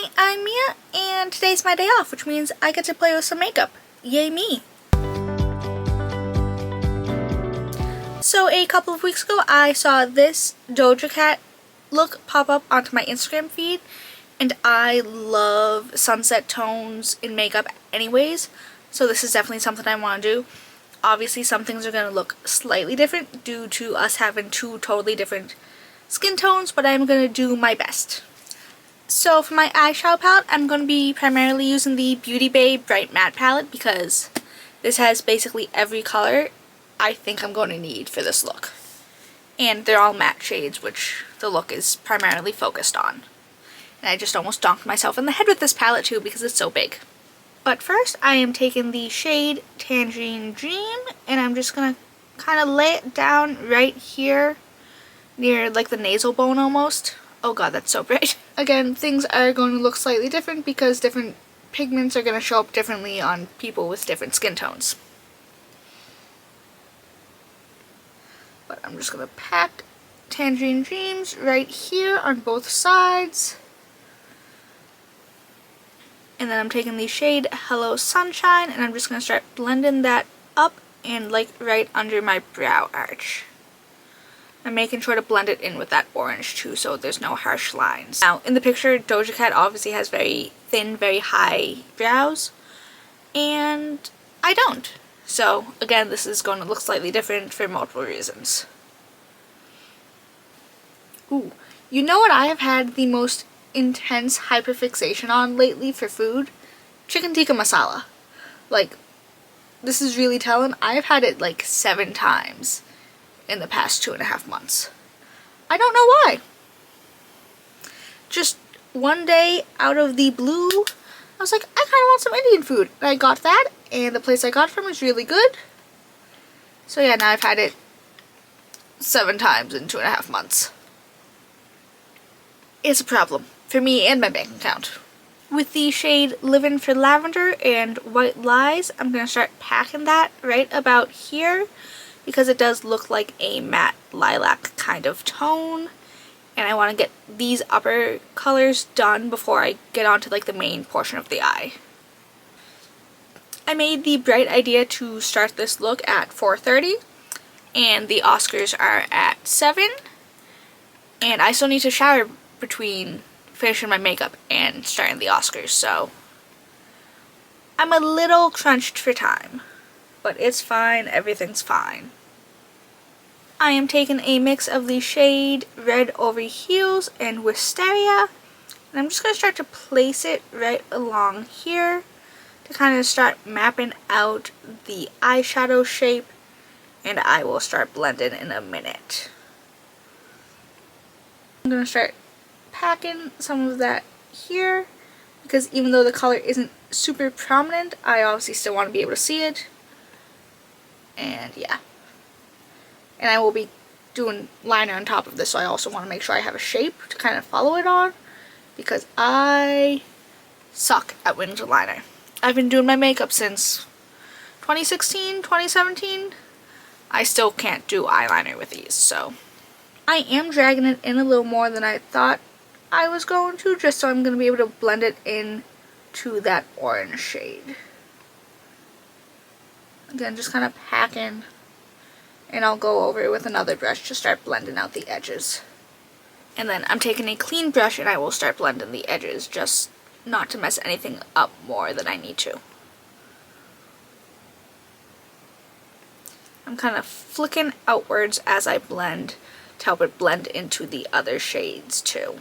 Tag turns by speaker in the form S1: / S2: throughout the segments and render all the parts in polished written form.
S1: Hi, I'm Mia, and today's my day off, which means I get to play with some makeup. Yay me! So a couple of weeks ago, I saw this Doja Cat look pop up onto my Instagram feed, and I love sunset tones in makeup anyways, so this is definitely something I want to do. Obviously, some things are going to look slightly different due to us having two totally different skin tones, but I'm going to do my best. So for my eyeshadow palette, I'm going to be primarily using the Beauty Bay Bright Matte palette because this has basically every color I think I'm going to need for this look. And they're all matte shades, which the look is primarily focused on. And I just almost donked myself in the head with this palette too because it's so big. But first, I am taking the shade Tangerine Dream, and I'm just going to kind of lay it down right here near like the nasal bone almost. Oh god, that's so bright. Again, things are going to look slightly different because different pigments are going to show up differently on people with different skin tones. But I'm just going to pack Tangerine Dreams right here on both sides. And then I'm taking the shade Hello Sunshine, and I'm just going to start blending that up and like right under my brow arch. I'm making sure to blend it in with that orange too, so there's no harsh lines. Now, in the picture, Doja Cat obviously has very thin, very high brows, and I don't. So, again, this is going to look slightly different for multiple reasons. Ooh, you know what I have had the most intense hyperfixation on lately for food? Chicken tikka masala. Like, this is really telling. I've had it like 7 times in the past 2.5 months. I don't know why. Just one day out of the blue, I was like, I kind of want some Indian food. And I got that, and the place I got from is really good. So yeah, now I've had it 7 times in 2.5 months. It's a problem for me and my bank account. With the shade Livin' for Lavender and White Lies, I'm going to start packing that right about here, because it does look like a matte lilac kind of tone, and I want to get these upper colors done before I get onto like the main portion of the eye. I made the bright idea to start this look at 4:30, and the Oscars are at 7, and I still need to shower between finishing my makeup and starting the Oscars, so I'm a little crunched for time. But it's fine, everything's fine. I am taking a mix of the shade Red Over Heels and Wisteria, and I'm just going to start to place it right along here to kind of start mapping out the eyeshadow shape, and I will start blending in a minute. I'm going to start packing some of that here, because even though the color isn't super prominent, I obviously still want to be able to see it. And yeah. And I will be doing liner on top of this, so I also want to make sure I have a shape to kind of follow it on, because I suck at winged liner. I've been doing my makeup since 2016, 2017. I still can't do eyeliner with these, so I am dragging it in a little more than I thought I was going to, just so I'm going to be able to blend it in to that orange shade. Again, just kind of packing, and I'll go over it with another brush to start blending out the edges. And then I'm taking a clean brush and I will start blending the edges, just not to mess anything up more than I need to. I'm kind of flicking outwards as I blend to help it blend into the other shades too.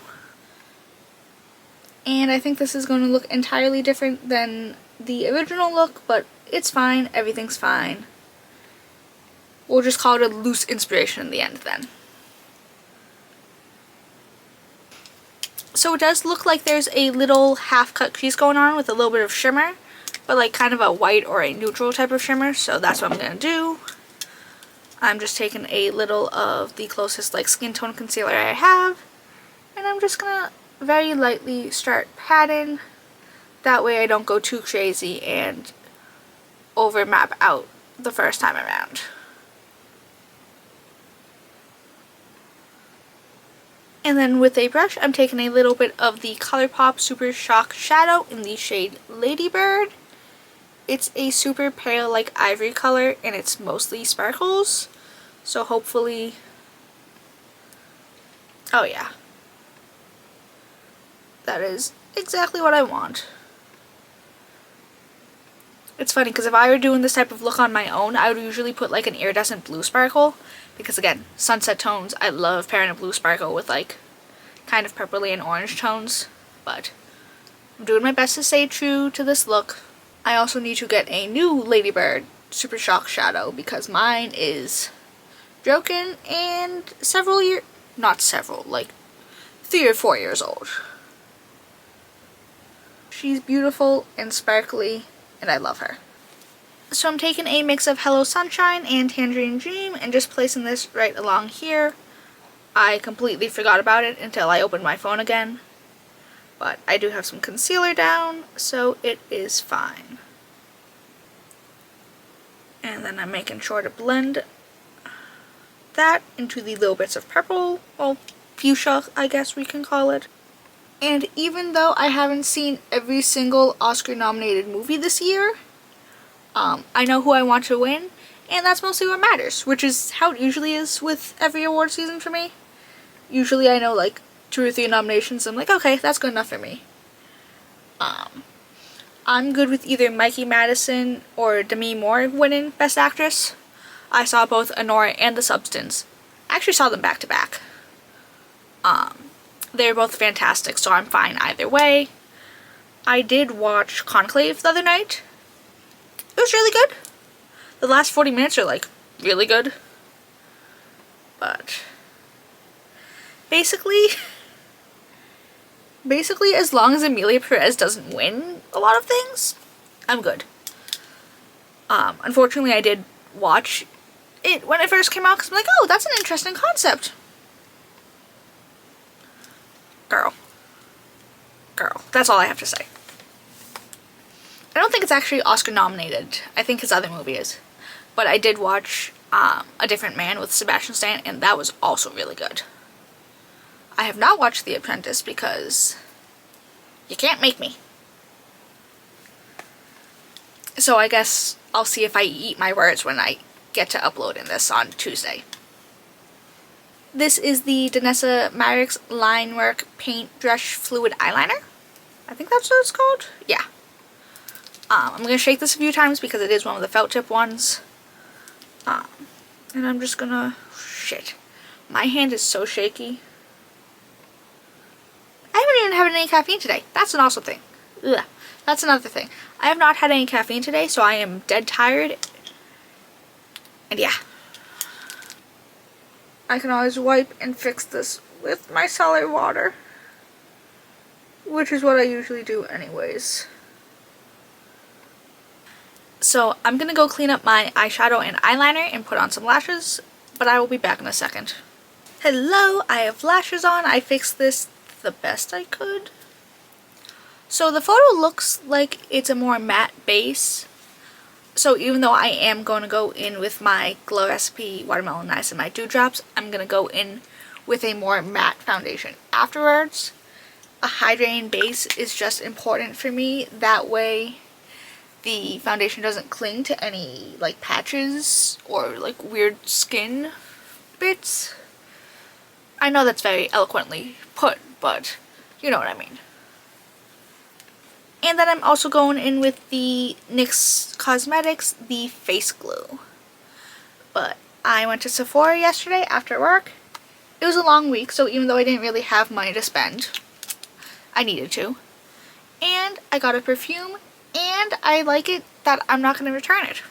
S1: And I think this is going to look entirely different than the original look, but it's fine, everything's fine. We'll just call it a loose inspiration in the end then. So it does look like there's a little half-cut crease going on with a little bit of shimmer, but like kind of a white or a neutral type of shimmer, so that's what I'm going to do. I'm just taking a little of the closest like skin tone concealer I have, and I'm just going to very lightly start patting. That way I don't go too crazy and over map out the first time around. And then with a brush, I'm taking a little bit of the Colourpop Super Shock Shadow in the shade Ladybird. It's a super pale like ivory color and it's mostly sparkles. So hopefully, oh yeah, that is exactly what I want. It's funny because if I were doing this type of look on my own, I would usually put like an iridescent blue sparkle. Because again, sunset tones, I love pairing a blue sparkle with like kind of purpley and orange tones. But I'm doing my best to stay true to this look. I also need to get a new Ladybird Super Shock Shadow because mine is broken and like 3 or 4 years old. She's beautiful and sparkly and I love her. So I'm taking a mix of Hello Sunshine and Tangerine Dream and just placing this right along here. I completely forgot about it until I opened my phone again. But I do have some concealer down, so it is fine. And then I'm making sure to blend that into the little bits of purple, well, fuchsia, I guess we can call it. And even though I haven't seen every single Oscar-nominated movie this year, I know who I want to win, and that's mostly what matters, which is how it usually is with every award season for me. Usually I know like 2 or 3 nominations, I'm like, okay, that's good enough for me. I'm good with either Mikey Madison or Demi Moore winning Best Actress. I saw both Anora and The Substance. I actually saw them back to back. They're both fantastic, so I'm fine either way. I did watch Conclave the other night. It was really good. The last 40 minutes are like really good. But basically as long as Emilia Perez doesn't win a lot of things, I'm good. Unfortunately I did watch it when it first came out because I'm like, oh, that's an interesting concept. Girl, that's all I have to say. I don't think it's actually Oscar nominated. I think his other movie is. But I did watch A Different Man with Sebastian Stan, and that was also really good. I have not watched The Apprentice because you can't make me. So I guess I'll see if I eat my words when I get to uploading this on Tuesday. This is the Danessa Myricks Linework Paintbrush Fluid Eyeliner. I think that's what it's called. Yeah. I'm going to shake this a few times because it is one of the felt tip ones. And I'm just going to... Shit. My hand is so shaky. I haven't even had any caffeine today. That's an awesome thing. Ugh. That's another thing. I have not had any caffeine today, so I am dead tired. And yeah. I can always wipe and fix this with my micellar water, which is what I usually do anyways. So I'm gonna go clean up my eyeshadow and eyeliner and put on some lashes, but I will be back in a second. Hello, I have lashes on. I fixed this the best I could. So the photo looks like it's a more matte base. So even though I am going to go in with my Glow Recipe Watermelon Niacinamide Dewdrops, I'm going to go in with a more matte foundation afterwards. A hydrating base is just important for me. That way the foundation doesn't cling to any like patches or like weird skin bits. I know that's very eloquently put, but you know what I mean. And then I'm also going in with the NYX Cosmetics, the Face Glue. But I went to Sephora yesterday after work. It was a long week, so even though I didn't really have money to spend, I needed to. And I got a perfume, and I like it that I'm not going to return it.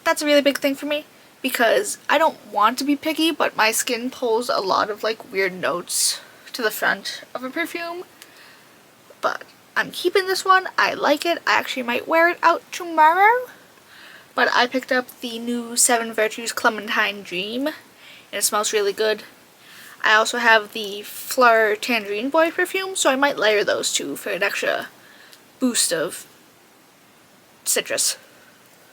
S1: That's a really big thing for me, because I don't want to be picky, but my skin pulls a lot of like weird notes to the front of a perfume. But I'm keeping this one. I like it. I actually might wear it out tomorrow. But I picked up the new 7 Virtues Clementine Dream, and it smells really good. I also have the Fleur Tangerine Boy perfume, so I might layer those two for an extra boost of citrus.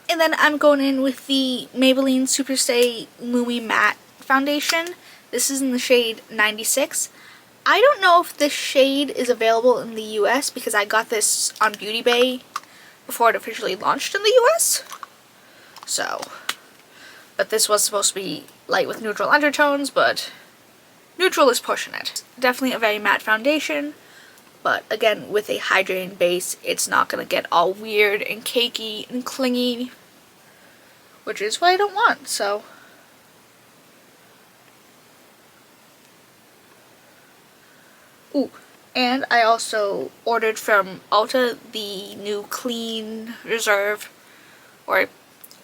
S1: And then I'm going in with the Maybelline Superstay Lumi Matte Foundation. This is in the shade 96. I don't know if this shade is available in the US because I got this on Beauty Bay before it officially launched in the US. So, but this was supposed to be light with neutral undertones, but neutral is pushing it. Definitely a very matte foundation, but again, with a hydrating base, it's not going to get all weird and cakey and clingy, which is what I don't want, so. Ooh, and I also ordered from Ulta the new Clean Reserve, or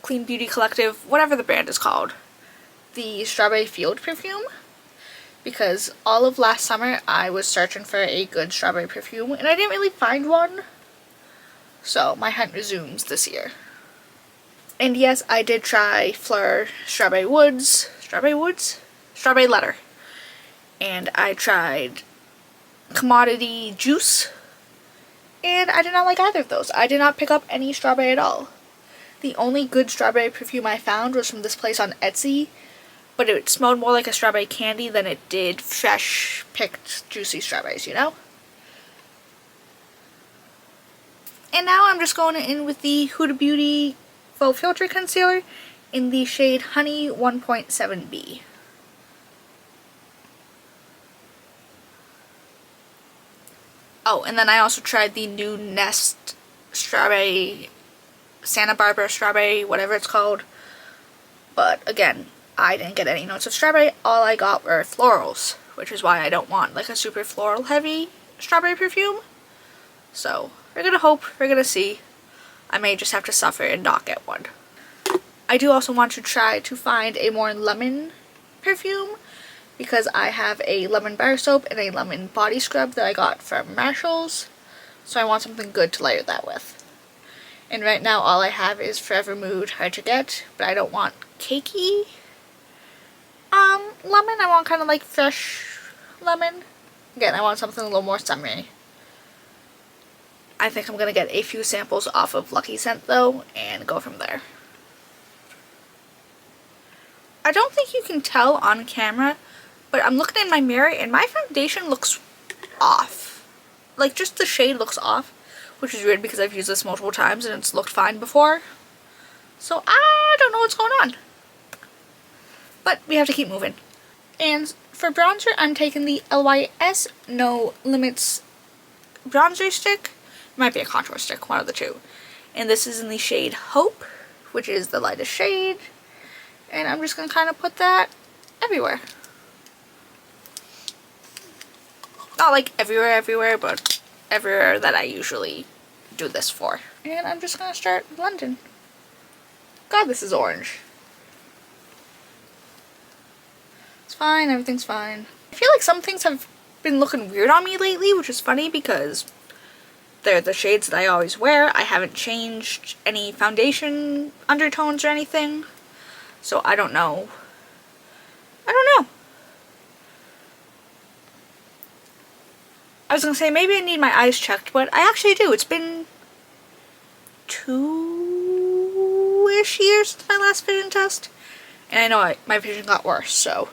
S1: Clean Beauty Collective, whatever the brand is called, the Strawberry Field perfume, because all of last summer I was searching for a good strawberry perfume and I didn't really find one, so my hunt resumes this year. And yes, I did try Fleur Strawberry Letter, and I tried Commodity Juice, and I did not like either of those. I did not pick up any strawberry at all. The only good strawberry perfume I found was from this place on Etsy, but it smelled more like a strawberry candy than it did fresh picked juicy strawberries, you know? And now I'm just going in with the Huda Beauty Faux Filter Concealer in the shade Honey 1.7B. Oh, and then I also tried the new Nest Strawberry, Santa Barbara Strawberry, whatever it's called. But again, I didn't get any notes of strawberry. All I got were florals, which is why I don't want like a super floral heavy strawberry perfume. So we're gonna hope, we're gonna see. I may just have to suffer and not get one. I do also want to try to find a more lemon perfume, because I have a lemon bar soap and a lemon body scrub that I got from Marshalls, so I want something good to layer that with. And right now all I have is Forever Mood Hard to Get, but I don't want cakey lemon. I want kind of like fresh lemon. Again, I want something a little more summery. I think I'm gonna get a few samples off of Lucky Scent though and go from there. I don't think you can tell on camera, but I'm looking in my mirror and my foundation looks off. Like, just the shade looks off, which is weird because I've used this multiple times and it's looked fine before. So I don't know what's going on. But we have to keep moving. And for bronzer, I'm taking the LYS No Limits bronzer stick. It might be a contour stick, one of the two. And this is in the shade Hope, which is the lightest shade. And I'm just going to kind of put that everywhere. Not like everywhere, but everywhere that I usually do this for. And I'm just going to start blending. God, this is orange. It's fine, everything's fine. I feel like some things have been looking weird on me lately, which is funny because they're the shades that I always wear. I haven't changed any foundation undertones or anything. So I don't know. I was gonna say maybe I need my eyes checked, but I actually do. It's been 2-ish years since my last vision test. And I know my vision got worse, so.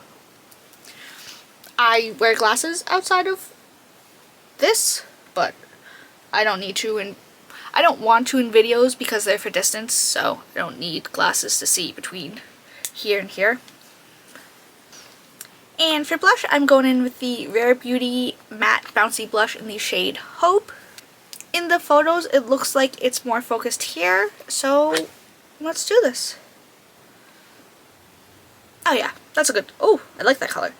S1: I wear glasses outside of this, but I don't need to, and I don't want to in videos because they're for distance, so I don't need glasses to see between here and here. And for blush, I'm going in with the Rare Beauty Matte Bouncy Blush in the shade Hope. In the photos, it looks like it's more focused here, so let's do this. Oh yeah, that's a good, oh, I like that color.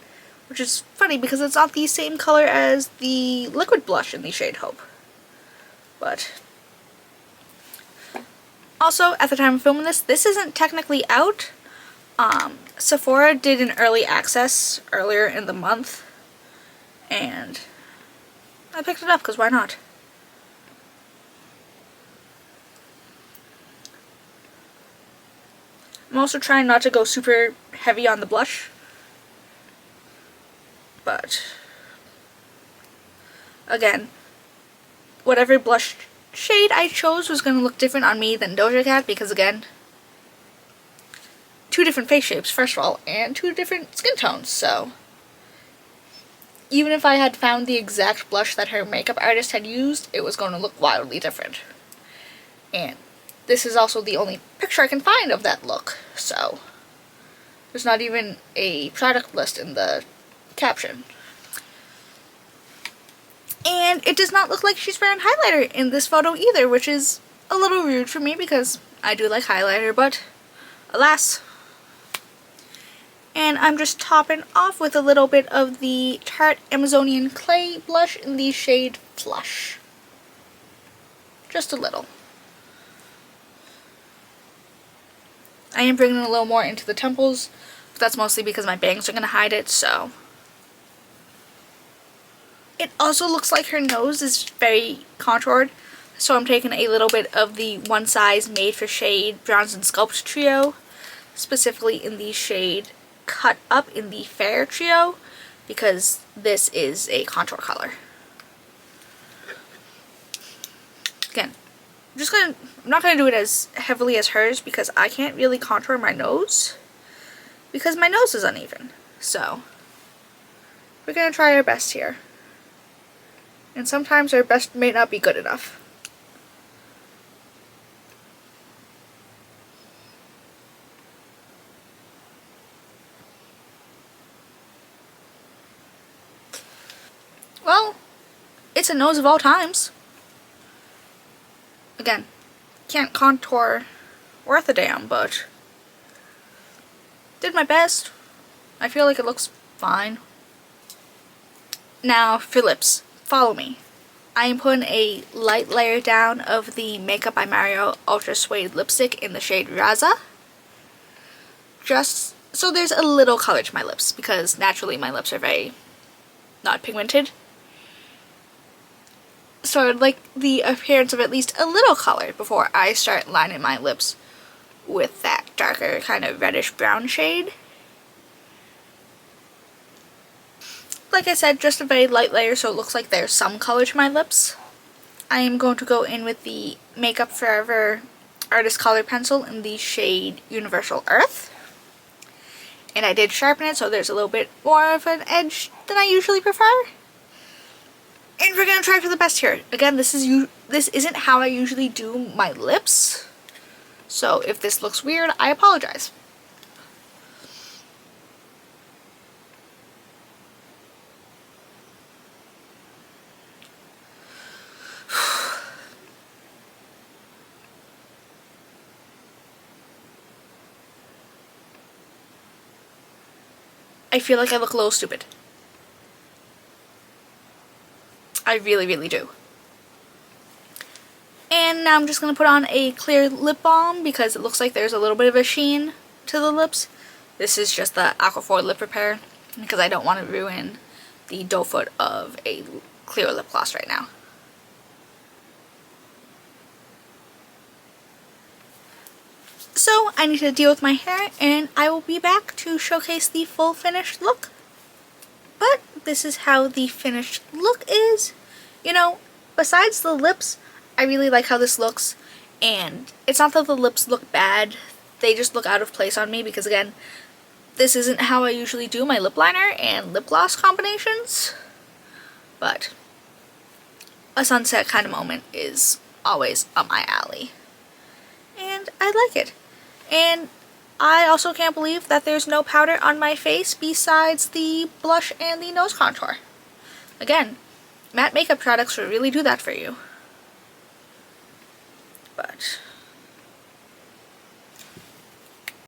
S1: Which is funny because it's not the same color as the liquid blush in the shade Hope. But also, at the time of filming this, this isn't technically out. Sephora did an early access earlier in the month, and I picked it up because why not? I'm also trying not to go super heavy on the blush, but again, whatever blush shade I chose was going to look different on me than Doja Cat because again, 2 different face shapes first of all, and 2 different skin tones, so even if I had found the exact blush that her makeup artist had used, it was going to look wildly different. And this is also the only picture I can find of that look, so there's not even a product list in the caption. And it does not look like she's wearing highlighter in this photo either, which is a little rude for me because I do like highlighter, but alas. And I'm just topping off with a little bit of the Tarte Amazonian Clay blush in the shade Flush. Just a little. I am bringing a little more into the temples, but that's mostly because my bangs are going to hide it, so. It also looks like her nose is very contoured, so I'm taking a little bit of the One Size Made for Shade Bronze and Sculpt trio, specifically in the shade Cut Up in the Fair trio, because this is a contour color. Again, I'm not going to do it as heavily as hers because I can't really contour my nose because my nose is uneven. So, we're going to try our best here. And sometimes our best may not be good enough. Well, it's a nose of all times. Again, can't contour worth a damn, but did my best. I feel like it looks fine. Now for lips, follow me. I am putting a light layer down of the Makeup by Mario Ultra Suede lipstick in the shade Raza. Just so there's a little color to my lips, because naturally my lips are very not pigmented. So I'd like the appearance of at least a little color before I start lining my lips with that darker kind of reddish brown shade. Like I said, just a very light layer so it looks like there's some color to my lips. I am going to go in with the Makeup Forever Artist Color Pencil in the shade Universal Earth. And I did sharpen it so there's a little bit more of an edge than I usually prefer. And we're gonna try for the best here. Again, this isn't how I usually do my lips. So if this looks weird, I apologize. I feel like I look a little stupid. I really, really do. And now I'm just going to put on a clear lip balm because it looks like there's a little bit of a sheen to the lips. This is just the Aquaphor lip repair because I don't want to ruin the doe foot of a clear lip gloss right now. So I need to deal with my hair and I will be back to showcase the full finished look. But this is how the finished look is. You know, besides the lips, I really like how this looks, and it's not that the lips look bad, they just look out of place on me because, again, this isn't how I usually do my lip liner and lip gloss combinations, but a sunset kind of moment is always up my alley, and I like it. And I also can't believe that there's no powder on my face besides the blush and the nose contour. Again, matte makeup products will really do that for you. But